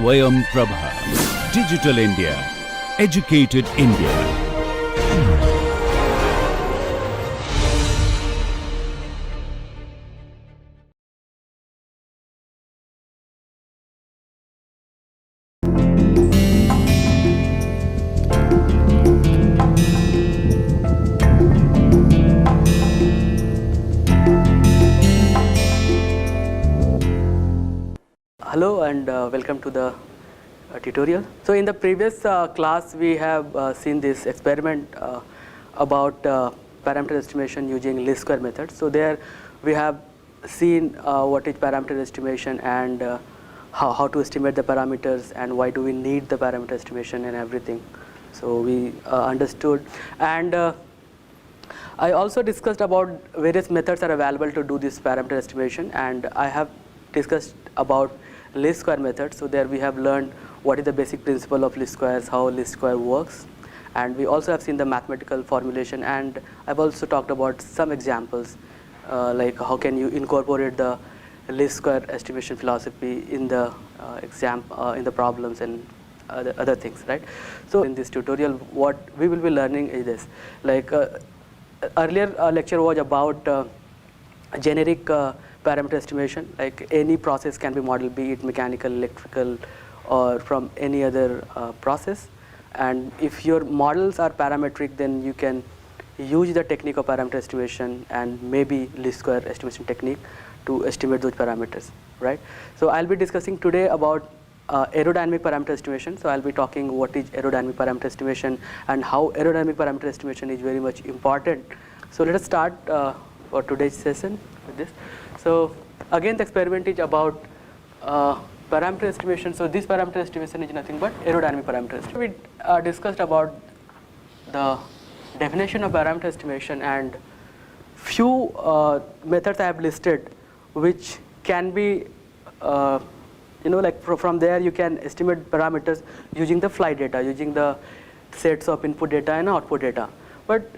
Swayam Prabha. Digital India. Educated India. Hello and welcome to the tutorial. So in the previous class we have seen this experiment about parameter estimation using least square method. So there we have seen what is parameter estimation and how to estimate the parameters and why do we need the parameter estimation and everything. So we understood, and I also discussed about various methods are available to do this parameter estimation, and I have discussed about least square method. So there we have learned what is the basic principle of least squares, how least square works, and we also have seen the mathematical formulation, and I've also talked about some examples like how can you incorporate the least square estimation philosophy in the in the problems and other things, right? So in this tutorial what we will be learning is this, like earlier lecture was about generic parameter estimation, like any process can be modeled, be it mechanical, electrical, or from any other process. And if your models are parametric, then you can use the technique of parameter estimation and maybe least square estimation technique to estimate those parameters, right? So I'll be discussing today about aerodynamic parameter estimation. So I'll be talking what is aerodynamic parameter estimation and how aerodynamic parameter estimation is very much important. So let us start for today's session with this. So again the experiment is about parameter estimation. So this parameter estimation is nothing but aerodynamic parameter estimation. We discussed about the definition of parameter estimation, and few methods I have listed which can be like from there you can estimate parameters using the flight data, using the sets of input data and output data. But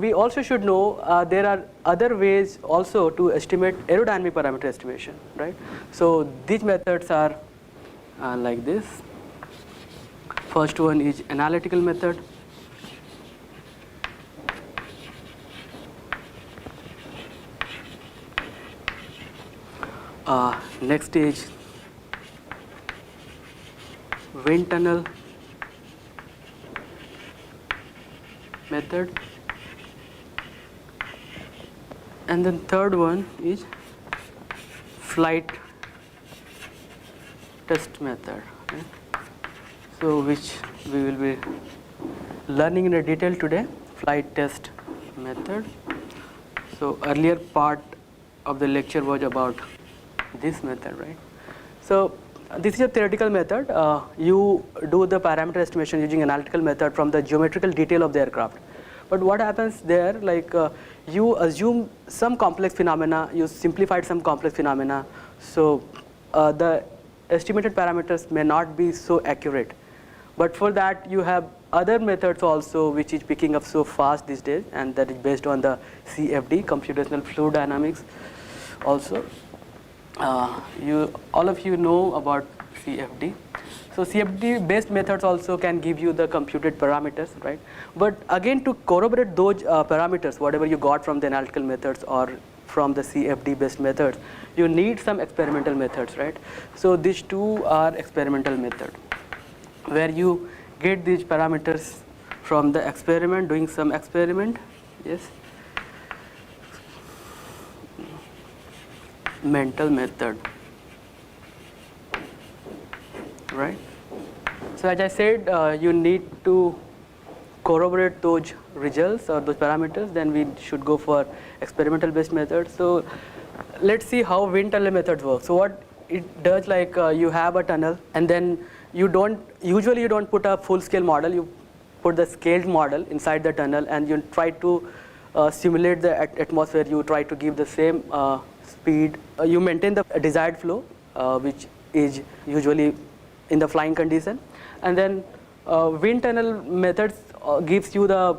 we also should know there are other ways also to estimate aerodynamic parameter estimation, right? So these methods are like this. First one is analytical method. Next is wind tunnel method, and then third one is flight test method, right? So which we will be learning in a detail today, flight test method. So earlier part of the lecture was about this method, right? So this is a theoretical method. You do the parameter estimation using analytical method from the geometrical detail of the aircraft. But what happens there, like you assume some complex phenomena, you simplified some complex phenomena, so the estimated parameters may not be so accurate. But for that you have other methods also which is picking up so fast these days, and that is based on the CFD, computational fluid dynamics also. All of you know about CFD. So CFD based methods also can give you the computed parameters, right? But again, to corroborate those parameters, whatever you got from the analytical methods or from the CFD based methods, you need some experimental methods, right? So these two are experimental methods, where you get these parameters from the experiment, doing some experiment, yes. Mental method, right? So as I said, you need to corroborate those results or those parameters, then we should go for experimental based methods. So let's see how wind tunnel methods work. So what it does, like you have a tunnel, and then usually you don't put a full scale model, you put the scaled model inside the tunnel, and you try to simulate the atmosphere, you try to give the same speed, you maintain the desired flow which is usually in the flying condition, and then wind tunnel methods gives you the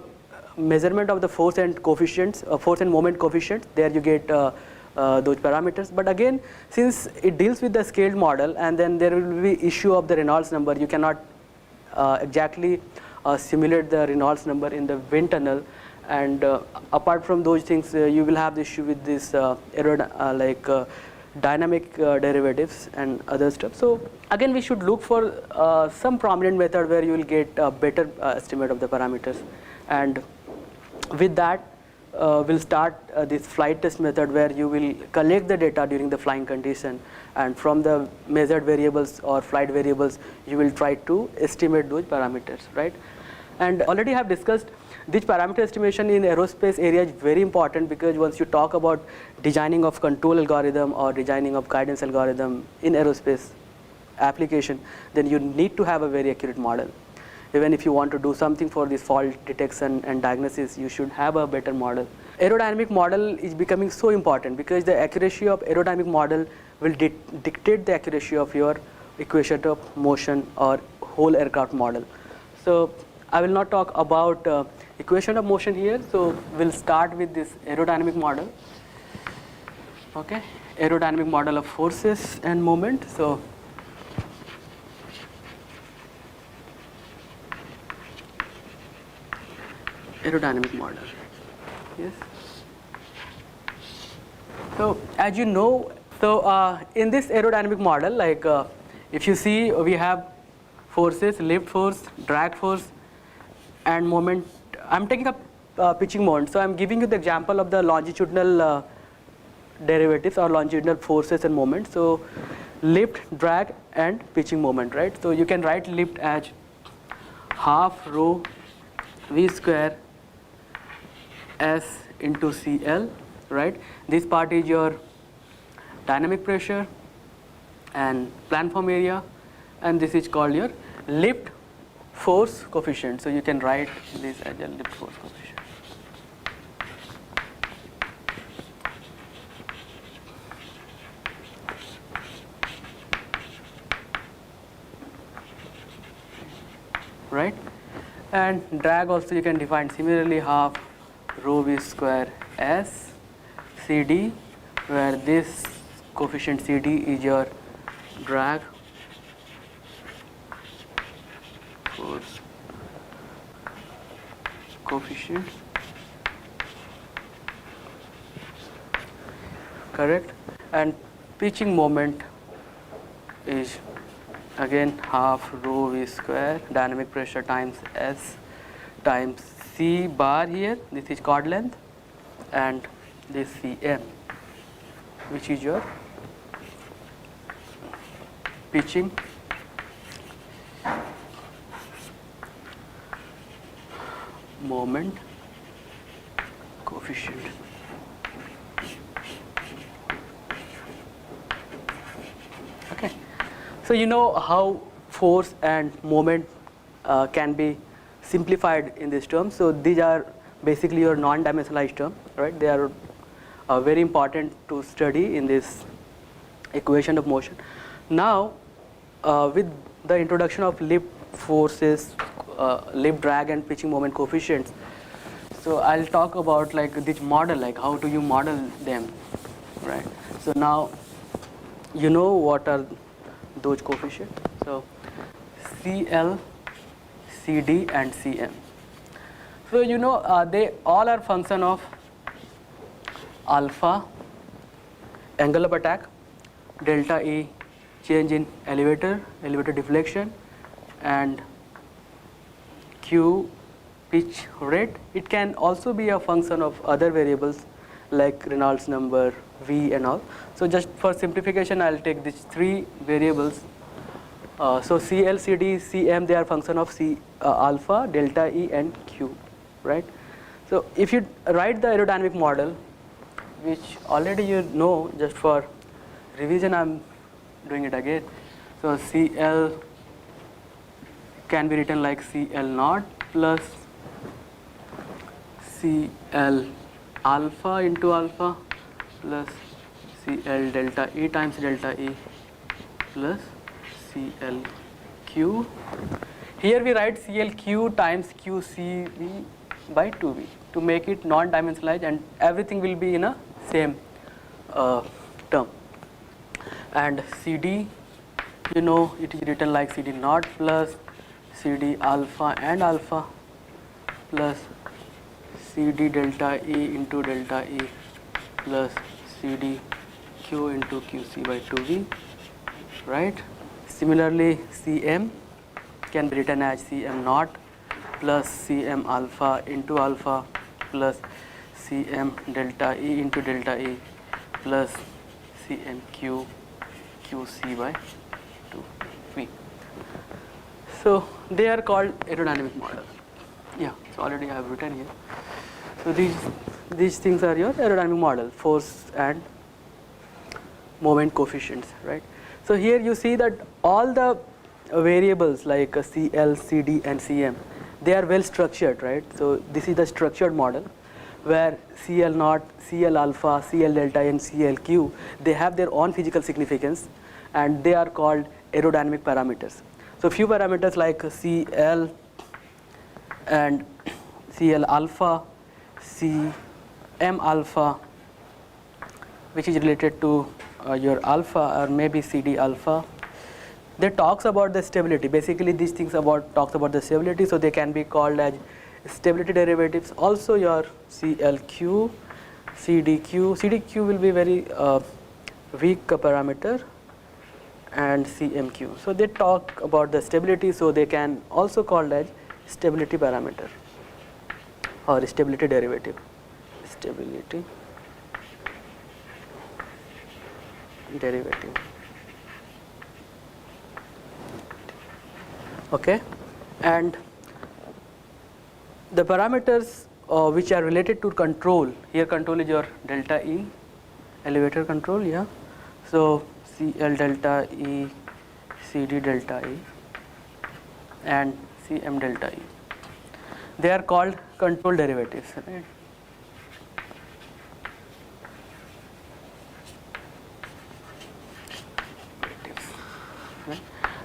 measurement of the force and coefficients, force and moment coefficients. There you get those parameters. But again, since it deals with the scaled model, and then there will be issue of the Reynolds number, you cannot exactly simulate the Reynolds number in the wind tunnel. And apart from those things, you will have the issue with this dynamic derivatives and other stuff. So again, we should look for some prominent method where you will get a better estimate of the parameters. And with that, we'll start this flight test method, where you will collect the data during the flying condition, and from the measured variables or flight variables, you will try to estimate those parameters, right? And already have discussed this parameter estimation in aerospace area is very important, because once you talk about designing of control algorithm or designing of guidance algorithm in aerospace application, then you need to have a very accurate model. Even if you want to do something for this fault detection and diagnosis, you should have a better model. Aerodynamic model is becoming so important, because the accuracy of aerodynamic model will dictate the accuracy of your equation of motion or whole aircraft model. So I will not talk about equation of motion here. So we'll start with this aerodynamic model. Okay, aerodynamic model of forces and moment. So aerodynamic model. Yes. So as you know, in this aerodynamic model, like if you see, we have forces, lift force, drag force, and moment. I'm taking a pitching moment. So I'm giving you the example of the longitudinal derivatives or longitudinal forces and moments. So lift, drag, and pitching moment, right? So you can write lift as half rho v square s into CL, right? This part is your dynamic pressure and platform area, and this is called your lift force coefficient. So you can write this as a lift force coefficient. Right? And drag also you can define similarly, half rho v square s CD, where this coefficient CD is your drag force coefficient, correct? And pitching moment is again half rho v square dynamic pressure times S times C bar here, this is chord length, and this Cm, which is your pitching moment coefficient. Okay, so you know how force and moment can be simplified in this term. So these are basically your non-dimensionalized term, right? They are very important to study in this equation of motion. Now with the introduction of lift forces, lift, drag, and pitching moment coefficients, so I'll talk about like this model, like how do you model them, right? So now you know what are those coefficients. So CL, CD, and CM. So you know they all are function of alpha, angle of attack, delta E, change in elevator deflection, and Q, pitch rate. It can also be a function of other variables like Reynolds number, V, and all. So just for simplification, I'll take these three variables. So CL, CD, CM, they are function of alpha, delta E, and Q, right? So if you write the aerodynamic model, which already you know, just for revision I'm doing it again. So CL can be written like CL naught plus CL alpha into alpha plus CL delta E times delta E plus CLQ. Here we write CLQ times QCV by 2V to make it non-dimensionalized, and everything will be in a same term. And CD, you know, it is written like CD naught plus CD alpha and alpha plus CD delta E into delta E plus CD Q into QC by 2V, right? Similarly, Cm can be written as Cm naught plus Cm alpha into alpha plus Cm delta E into delta E plus Cm Q QC by 2V. So they are called aerodynamic model. Yeah, so already I have written here. So these things are your aerodynamic model, force and moment coefficients, right? So here you see that all the variables like CL, CD and CM, they are well structured, right? So this is the structured model where CL naught, CL alpha, CL delta and CLQ, they have their own physical significance and they are called aerodynamic parameters. So few parameters like CL and CL alpha, CM alpha, which is related to your alpha, or maybe CD alpha, they talks about the stability. Basically these things talks about the stability, so they can be called as stability derivatives. Also your CLQ, CDQ will be very weak parameter, and CMQ. So they talk about the stability, so they can also called as stability parameter or stability derivative. Stability derivative. Okay, and the parameters which are related to control, here control is your delta E, elevator control, yeah. So CL delta E, CD delta E and CM delta E, they are called control derivatives, right?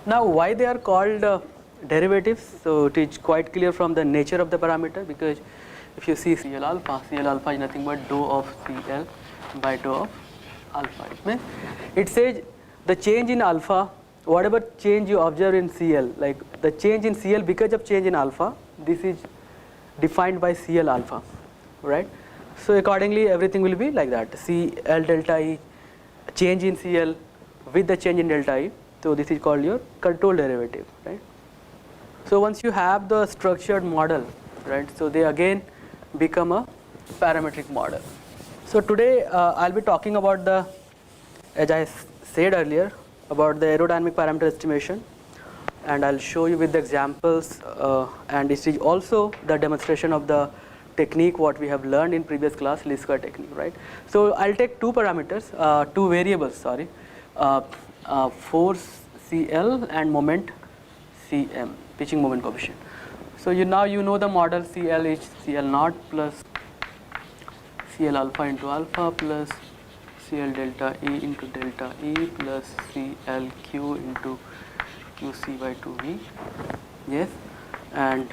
Now why they are called derivatives? So it is quite clear from the nature of the parameter, because if you see CL alpha is nothing but dou of CL by dou of alpha. It says the change in alpha, whatever change you observe in CL, like the change in CL because of change in alpha, this is defined by CL alpha, right? So accordingly everything will be like that, CL delta E, change in CL with the change in delta E. So this is called your control derivative, right? So once you have the structured model, right, so they again become a parametric model. So today I'll be talking about the, as I said earlier, about the aerodynamic parameter estimation, and I'll show you with the examples, and this is also the demonstration of the technique what we have learned in previous class, least square technique, right? So I'll take two parameters, two variables, sorry, force CL and moment CM, pitching moment coefficient. So now you know the model. CL is CL naught plus CL alpha into alpha plus CL delta E into delta E plus CLQ into QC by 2V, yes, and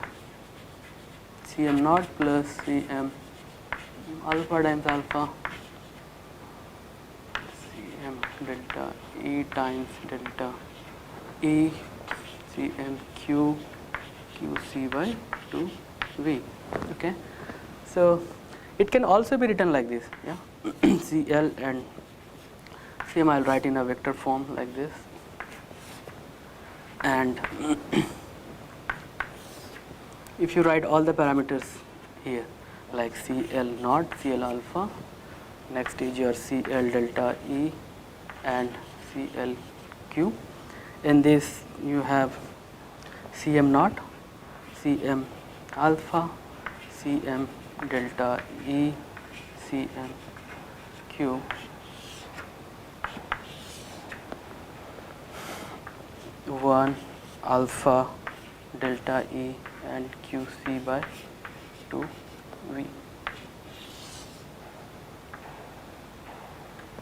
CM naught plus CM alpha times alpha CM delta E times delta E CMQ QC by 2V. Okay, so it can also be written like this, yeah. CL and CM I'll write in a vector form like this, and if you write all the parameters here like CL naught, CL alpha, next is your CL delta E and CLQ. In this you have CM naught, CM alpha, CM delta E, CMQ, one alpha delta E and QC by 2V.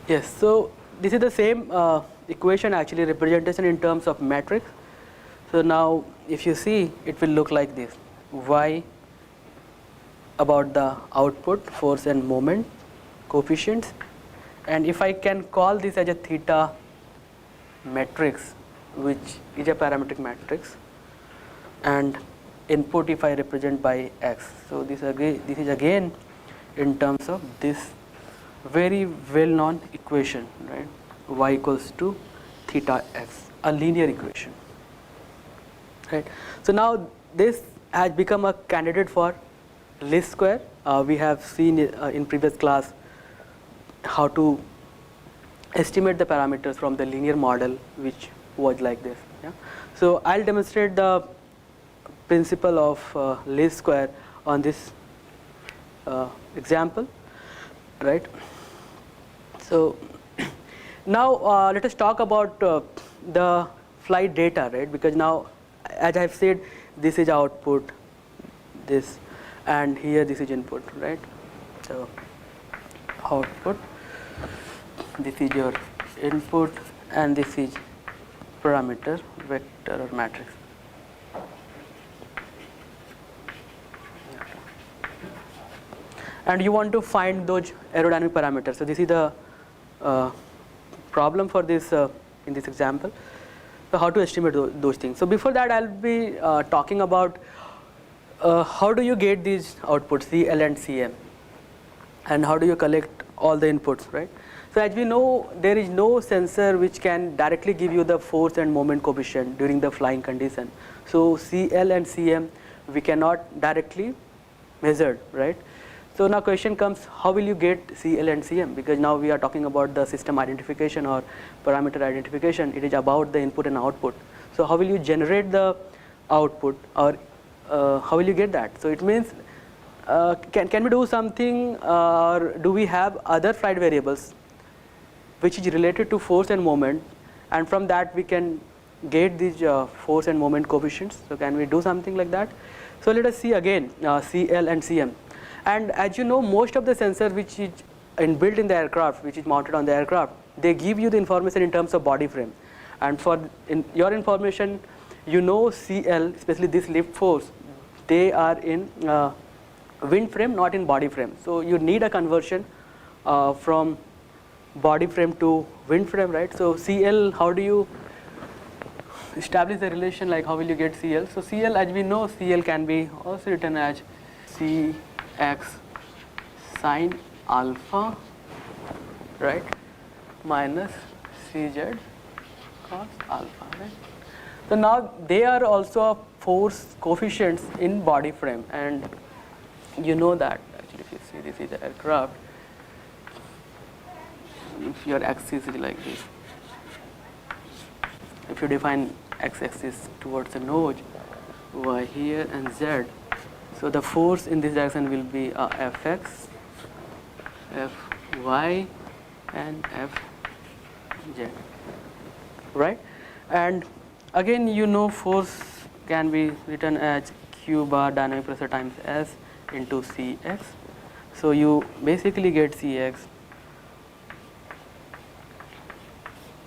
Yes, so this is the same equation, actually representation in terms of matrix. So now if you see, it will look like this. Y about the output, force and moment coefficients, and if I can call this as a theta matrix, which is a parametric matrix, and input if I represent by x. So this is again in terms of this very well known equation, right? Y equals to theta x, a linear equation, right? So now this has become a candidate for least square. We have seen in previous class how to estimate the parameters from the linear model, which was like this. Yeah? So I'll demonstrate the principle of least square on this example, right? So now let us talk about the flight data, right? Because now, as I've said, this is output, this, and here this is input, right? So output, this is your input, and this is parameter, vector or matrix. And you want to find those aerodynamic parameters. So this is the problem for this in this example. So how to estimate those things. So before that, I'll be talking about how do you get these outputs, CL and CM, and how do you collect all the inputs, right? So as we know, there is no sensor which can directly give you the force and moment coefficient during the flying condition. So CL and CM we cannot directly measure, right? So now question comes, how will you get CL and CM? Because now we are talking about the system identification or parameter identification. It is about the input and output. So how will you generate the output, or how will you get that? So it means can we do something, or do we have other flight variables which is related to force and moment, and from that we can get these force and moment coefficients? So can we do something like that? So let us see again CL and CM. And as you know, most of the sensors which is inbuilt in the aircraft, which is mounted on the aircraft, they give you the information in terms of body frame. And for your information, you know CL, especially this lift force, they are in wind frame, not in body frame. So you need a conversion from body frame to wind frame, right? So CL, how do you establish the relation, like how will you get CL? So CL, as we know, CL can be also written as Cx sine alpha, right, minus Cz cos alpha, right? So now they are also force coefficients in body frame, and you know that actually if you see this is the aircraft, if your axis is like this, if you define x-axis towards the nose, y here and z, so the force in this direction will be fx, fy and fz, right? And again, you know force can be written as q bar dynamic pressure times s into cx. So you basically get cx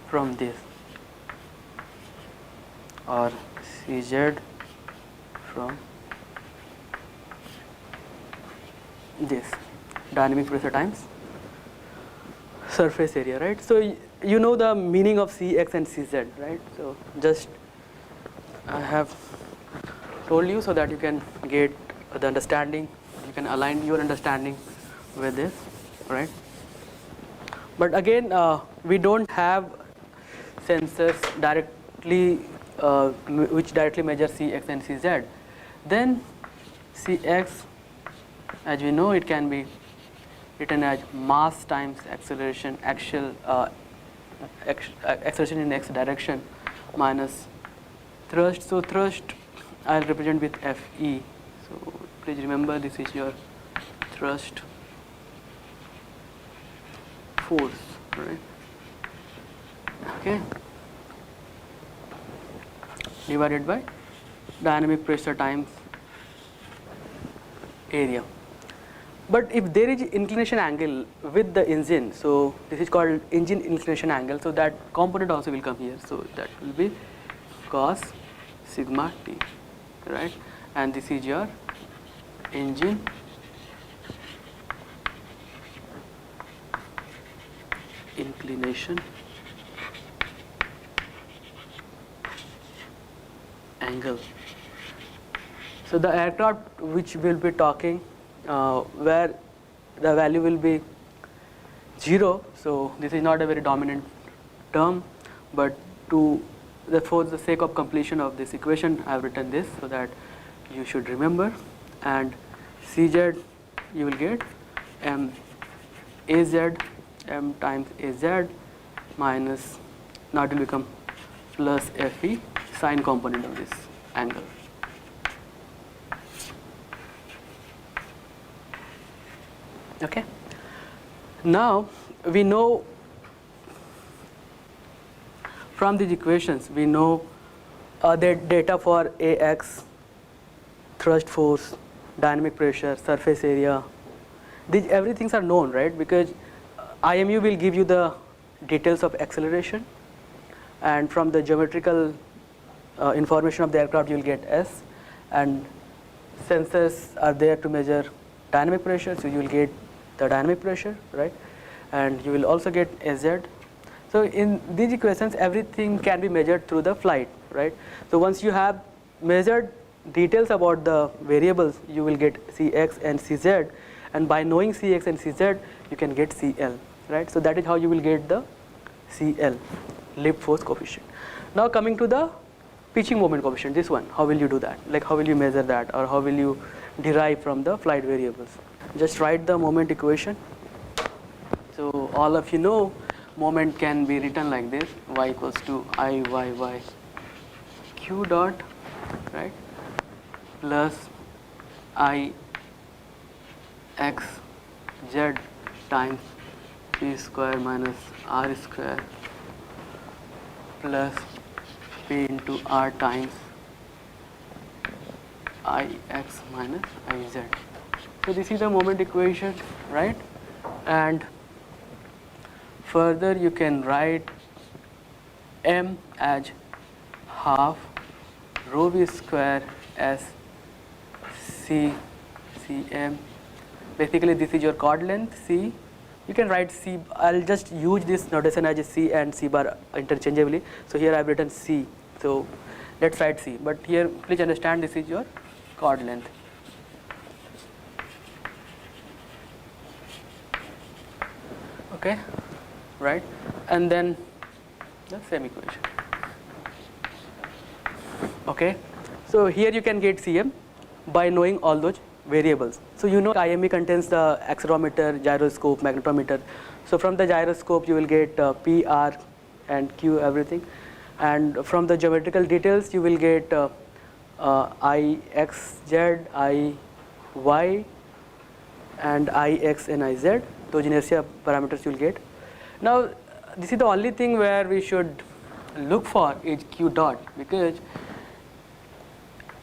from this, or cz from this, dynamic pressure times surface area, right? So you know the meaning of Cx and Cz, right? So just I have told you so that you can get the understanding, you can align your understanding with this, right? But again, we don't have sensors directly which directly measure Cx and Cz. Then Cx, as we know, it can be written as mass times acceleration, acceleration in x direction, minus thrust. So thrust I'll represent with Fe. So please remember, this is your thrust force, right? Okay, divided by dynamic pressure times area. But if there is inclination angle with the engine, so this is called engine inclination angle, so that component also will come here. So that will be cos sigma t, right? And this is your engine inclination angle. So the aircraft which we'll be talking, where the value will be 0, so this is not a very dominant term, but for the sake of completion of this equation, I have written this so that you should remember. And Cz you will get m az, m times az minus, now it will become plus fe, sine component of this angle. Okay. Now we know from these equations, we know the data for Ax, thrust force, dynamic pressure, surface area. These everything are known, right? Because IMU will give you the details of acceleration, and from the geometrical information of the aircraft you will get S, and sensors are there to measure dynamic pressure, so you will get the dynamic pressure, right? And you will also get Az. So in these equations everything can be measured through the flight, right? So once you have measured details about the variables, you will get Cx and Cz, and by knowing Cx and Cz you can get Cl, right? So that is how you will get the Cl, lift force coefficient. Now coming to the pitching moment coefficient, this one, how will you do that? Like how will you measure that, or how will you derive from the flight variables? Just write the moment equation. So all of you know moment can be written like this: y equals to Iyy q dot, right, plus I x z times p square minus r square plus p into r times Ix minus Iz. So this is the moment equation, right? And further you can write m as half rho v square s c cm. Basically this is your chord length c. You can write c. I'll just use this notation as c and c bar interchangeably. So here I've written c. So let's write c. But here please understand this is your chord length. Okay, right? And then the same equation. Okay, so here you can get Cm by knowing all those variables. So you know IME contains the accelerometer, gyroscope, magnetometer. So from the gyroscope you will get P, R and Q, everything. And from the geometrical details you will get I, X, Z, I, Y and I, X and I, Z. Those inertia parameters you will get. Now this is the only thing where we should look for is Q dot, because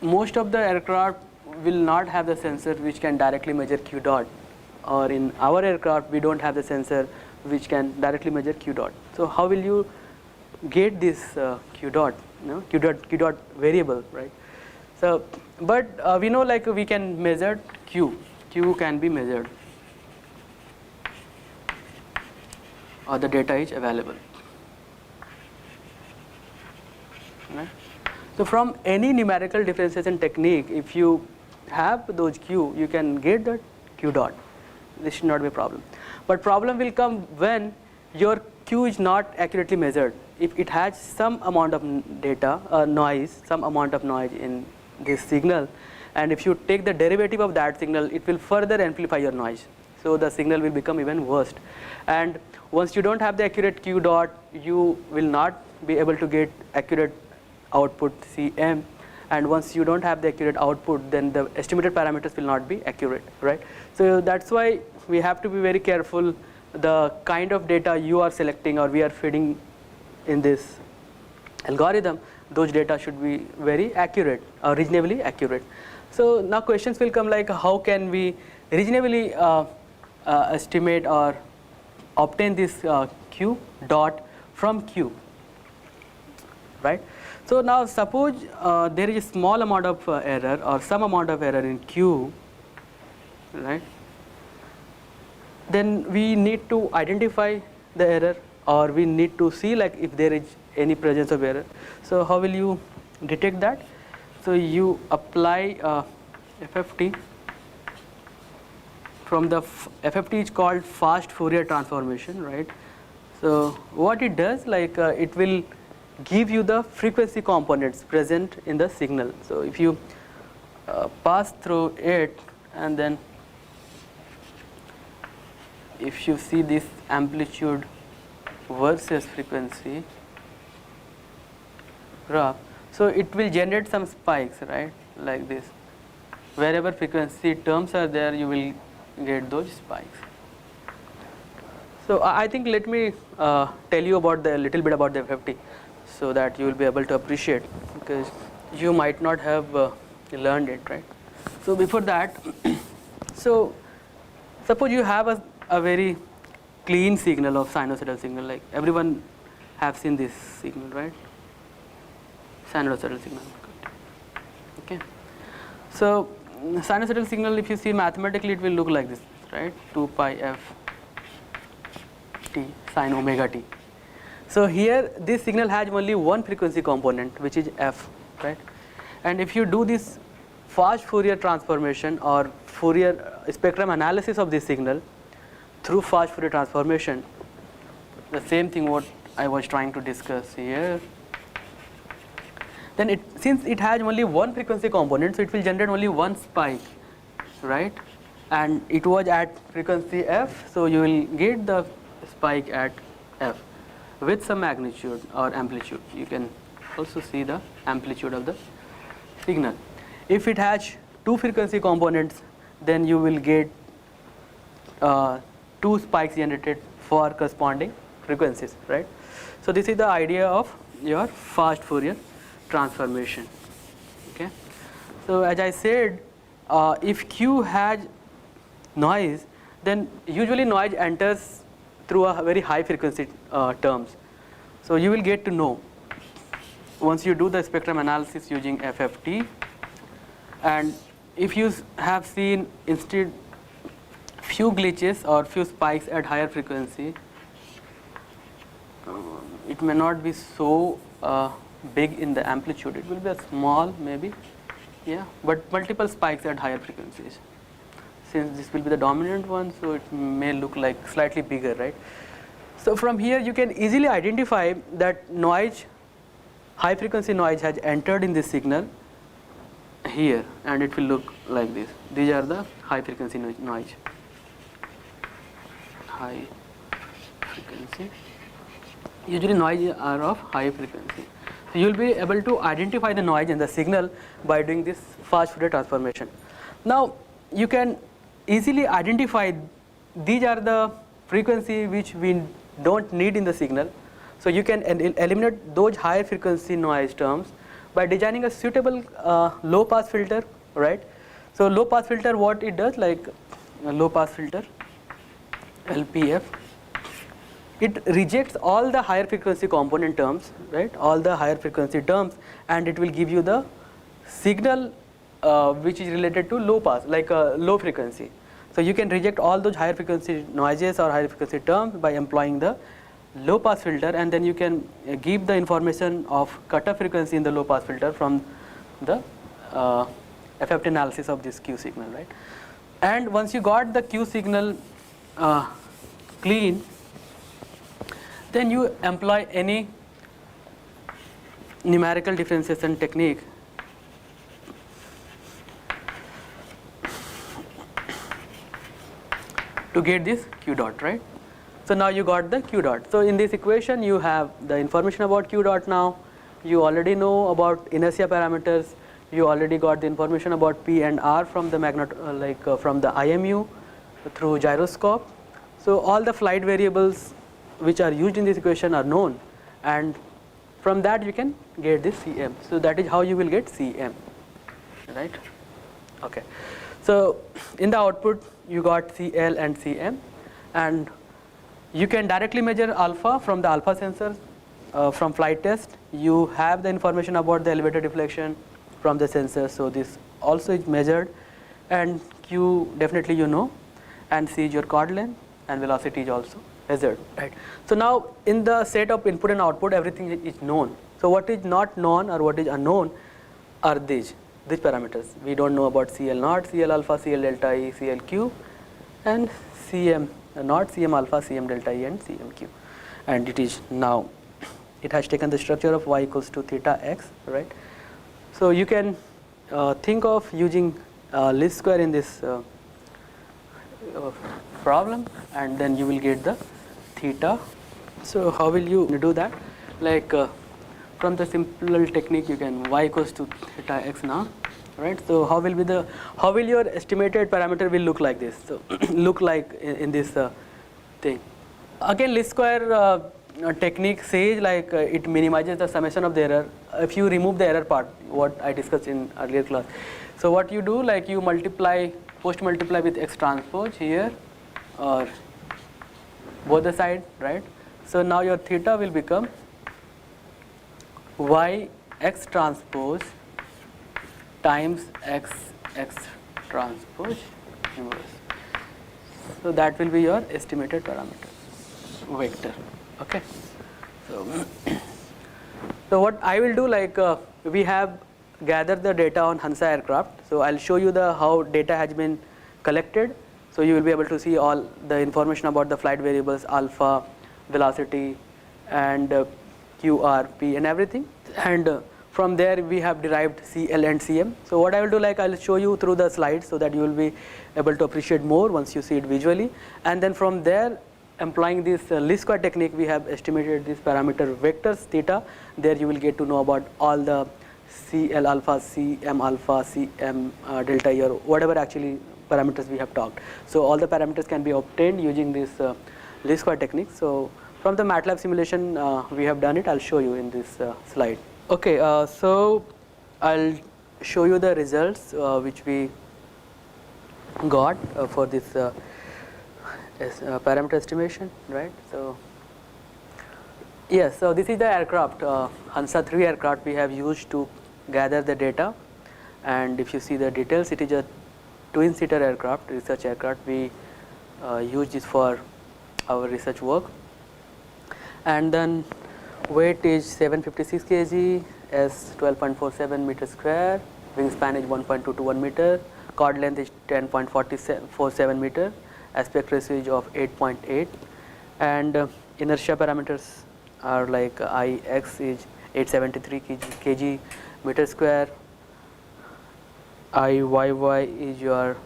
most of the aircraft will not have the sensor which can directly measure Q dot, or in our aircraft we don't have the sensor which can directly measure Q dot. So how will you get this Q dot, Q dot variable, right? So but we know like we can measure Q can be measured, or the data is available, right? So from any numerical differentiation technique, if you have those Q, you can get the Q dot. This should not be a problem. But problem will come when your Q is not accurately measured. If it has some amount of data, noise, some amount of noise in this signal, and if you take the derivative of that signal, it will further amplify your noise. So the signal will become even worse. And once you don't have the accurate Q dot, you will not be able to get accurate output Cm, and once you don't have the accurate output, then the estimated parameters will not be accurate, right? So that's why we have to be very careful the kind of data you are selecting or we are feeding in this algorithm. Those data should be very accurate or reasonably accurate. So now questions will come like, how can we reasonably estimate or obtain this Q dot from Q, right? So now suppose there is a small amount of error or some amount of error in Q, right? Then we need to identify the error, or we need to see like if there is any presence of error. So how will you detect that? So you apply FFT. From the FFT is called fast Fourier transformation, right? So what it does, like it will give you the frequency components present in the signal. So if you pass through it, and then if you see this amplitude versus frequency graph, so it will generate some spikes, right, like this. Wherever frequency terms are there, you will get those spikes. So I think let me tell you about a little bit about the FFT, so that you will be able to appreciate, because you might not have learned it, right? So before that, so suppose you have a very clean signal of sinusoidal signal, like everyone have seen this signal, right? Sinusoidal signal. Okay. So sinusoidal signal, if you see mathematically, it will look like this, right? 2 pi f t sin omega t. So here this signal has only one frequency component, which is f, right? And if you do this fast Fourier transformation or Fourier spectrum analysis of this signal through fast Fourier transformation, the same thing what I was trying to discuss here, then since it has only one frequency component, so it will generate only one spike, right? And it was at frequency f, so you will get the spike at f with some magnitude or amplitude. You can also see the amplitude of the signal. If it has two frequency components, then you will get two spikes generated for corresponding frequencies, right? So this is the idea of your fast Fourier transformation. Okay. So as I said, if Q has noise, then usually noise enters through a very high frequency terms. So you will get to know once you do the spectrum analysis using FFT. And if you have seen instead few glitches or few spikes at higher frequency, it may not be so big in the amplitude. It will be a small maybe, yeah, but multiple spikes at higher frequencies. Since this will be the dominant one, so it may look like slightly bigger, right? So from here you can easily identify that noise, high frequency noise has entered in this signal here, and it will look like this. These are the high frequency noise. High frequency. Usually noise are of high frequency. So you will be able to identify the noise in the signal by doing this fast Fourier transformation. Now you can easily identify these are the frequency which we don't need in the signal. So you can eliminate those higher frequency noise terms by designing a suitable low pass filter, right? So low pass filter, what it does, like a low pass filter, LPF, it rejects all the higher frequency component terms, right? All the higher frequency terms, and it will give you the signal which is related to low pass, like a low frequency. So you can reject all those higher frequency noises or higher frequency terms by employing the low pass filter, and then you can give the information of cutoff frequency in the low pass filter from the FFT analysis of this Q signal, right? And once you got the Q signal clean, then you employ any numerical differentiation technique to get this Q dot, right? So now you got the Q dot. So in this equation you have the information about Q dot now. You already know about inertia parameters. You already got the information about P and R from the from the IMU through gyroscope. So all the flight variables which are used in this equation are known, and from that you can get this Cm. So that is how you will get Cm, right? Okay. So in the output you got Cl and Cm, and you can directly measure alpha from the alpha sensor from flight test. You have the information about the elevator deflection from the sensor, so this also is measured, and Q definitely you know, and C is your chord length, and velocity is also hazard, right? So now in the set of input and output, everything is known. So what is not known or what is unknown are these parameters. We don't know about CL naught, CL alpha, CL delta E, CL Q, and CM naught, CM alpha, CM delta E, and CM Q. And it is now, it has taken the structure of y equals to theta x, right? So you can think of using least square in this problem, and then you will get the theta. So how will you do that? Like from the simple technique, you can y equals to theta x now, right? So how will your estimated parameter will look like this? So look like in this thing. Again, least square technique says like it minimizes the summation of the error if you remove the error part, what I discussed in earlier class. So what you do, like you post multiply with x transpose here or both the side, right? So now your theta will become y x transpose times x transpose inverse. So that will be your estimated parameter vector. Okay. So what I will do, like we have gathered the data on Hansa aircraft. So I'll show you how data has been collected. So you will be able to see all the information about the flight variables, alpha, velocity, and QR, P, and everything. And from there we have derived CL and CM. So what I will do, like I'll show you through the slides so that you will be able to appreciate more once you see it visually. And then from there, employing this least square technique, we have estimated these parameter vectors theta. There you will get to know about all the CL alpha, CM alpha, CM delta E, or whatever actually parameters we have talked. So all the parameters can be obtained using this least square technique. So from the MATLAB simulation we have done it. I'll show you in this slide. Okay, so I'll show you the results which we got for this parameter estimation, right? So yes, so this is the aircraft, Hansa 3 aircraft we have used to gather the data. And if you see the details, it is a twin-seater aircraft, research aircraft. We use this for our research work. And then weight is 756 kg, S 12.47 meters square, wingspan is 1.221 meter, chord length is 10.47 meter, aspect ratio is of 8.8, and inertia parameters are like Ix is 873 kg meter square, Iyy is your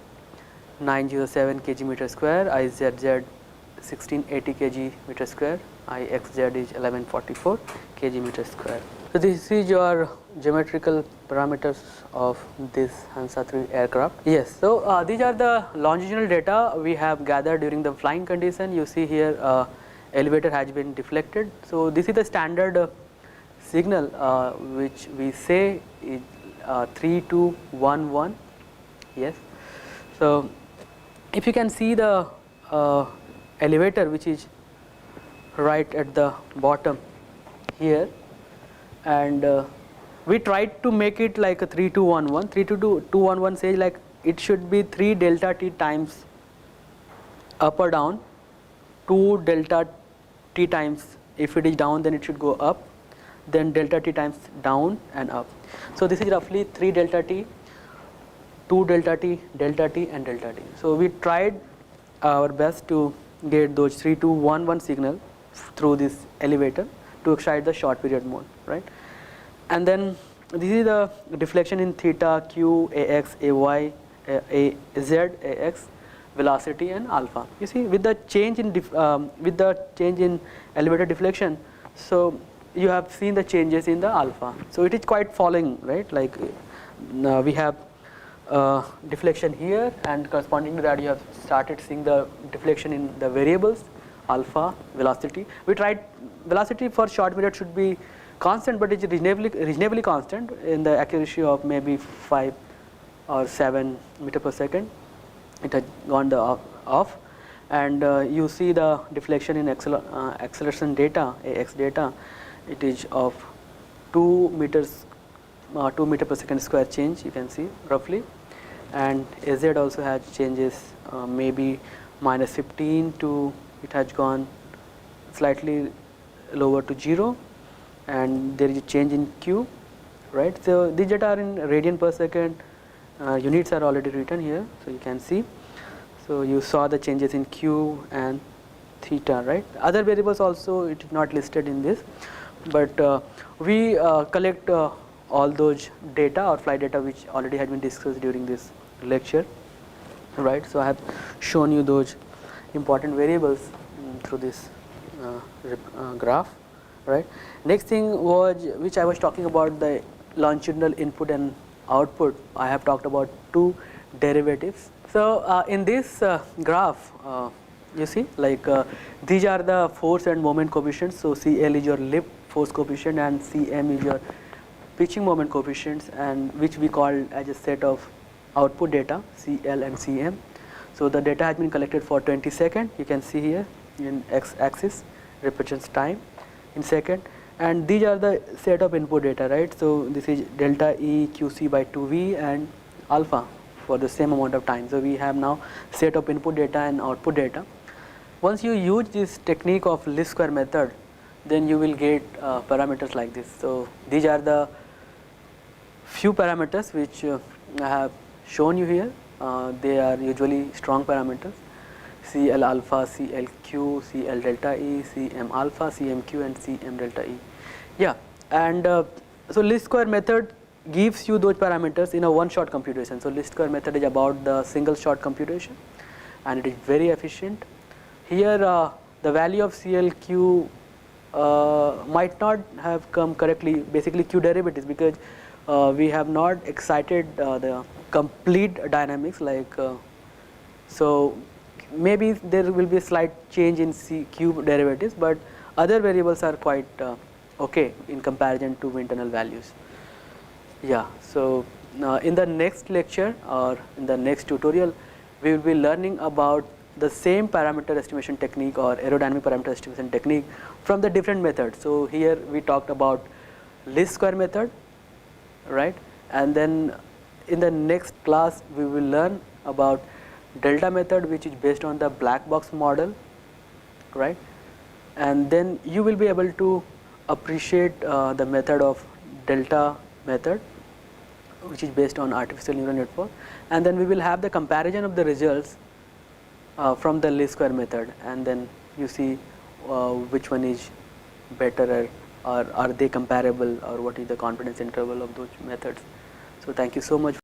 907 kg meter square, Izz 1680 kg meter square, Ixz is 1144 kg meter square. So this is your geometrical parameters of this Hansa 3 aircraft. Yes, so these are the longitudinal data we have gathered during the flying condition. You see here elevator has been deflected. So this is the standard signal which we say is 3211. Yes. So if you can see the elevator which is right at the bottom here, and we tried to make it like a 3211. 3211 says like it should be 3 delta t times up or down, 2 delta t times, if it is down then it should go up, then delta t times down and up. So this is roughly 3 delta t, 2 delta t, delta t, and delta t. So we tried our best to get those 3211 signal through this elevator to excite the short period mode, right? And then this is the deflection in theta, q, ax, ay, az, ax, velocity, and alpha. You see, with the change in elevator deflection, so you have seen the changes in the alpha. So it is quite falling, right? Like we have deflection here, and corresponding to that you have started seeing the deflection in the variables, alpha, velocity. We tried velocity for short period should be constant, but it's reasonably constant in the accuracy of maybe 5 or 7 meter per second. It has gone off, and you see the deflection in acceleration data, AX data. It is of 2 meter per second square change, you can see roughly, and AZ also has changes maybe -15 to it has gone slightly lower to 0, and there is a change in Q, right? So these data are in radian per second. Units are already written here, so you can see. So you saw the changes in Q and theta, right? Other variables also it is not listed in this, but we collect all those data or flight data which already had been discussed during this lecture, right? So I have shown you those important variables through this graph, right? Next thing was, which I was talking about, the longitudinal input and output. I have talked about two derivatives. So in this graph, you see, like these are the force and moment coefficients. So CL is your lift force coefficient and CM is your pitching moment coefficients, and which we call as a set of output data, CL and CM. So the data has been collected for 20 seconds. You can see here in x-axis represents time in second, and these are the set of input data, right? So this is delta E QC by 2V and alpha for the same amount of time. So we have now set of input data and output data. Once you use this technique of least square method, then you will get parameters like this. So these are the few parameters which I have shown you here. They are usually strong parameters: CL alpha, CLQ, CL delta E, CM alpha, CMQ, and CM delta E. Yeah, and so least square method gives you those parameters in a one-shot computation. So least square method is about the single shot computation, and it is very efficient. Here the value of CLQ might not have come correctly, basically Q derivatives, because we have not excited the complete dynamics, like so maybe there will be a slight change in Q derivatives, but other variables are quite okay in comparison to internal values. Yeah, so in the next lecture or in the next tutorial, we will be learning about the same parameter estimation technique or aerodynamic parameter estimation technique from the different methods. So here we talked about least square method, right? And then in the next class we will learn about delta method, which is based on the black box model, right? And then you will be able to appreciate the method of delta method, which is based on artificial neural network, and then we will have the comparison of the results from the least square method, and then you see which one is better, or are they comparable, or what is the confidence interval of those methods. So thank you so much.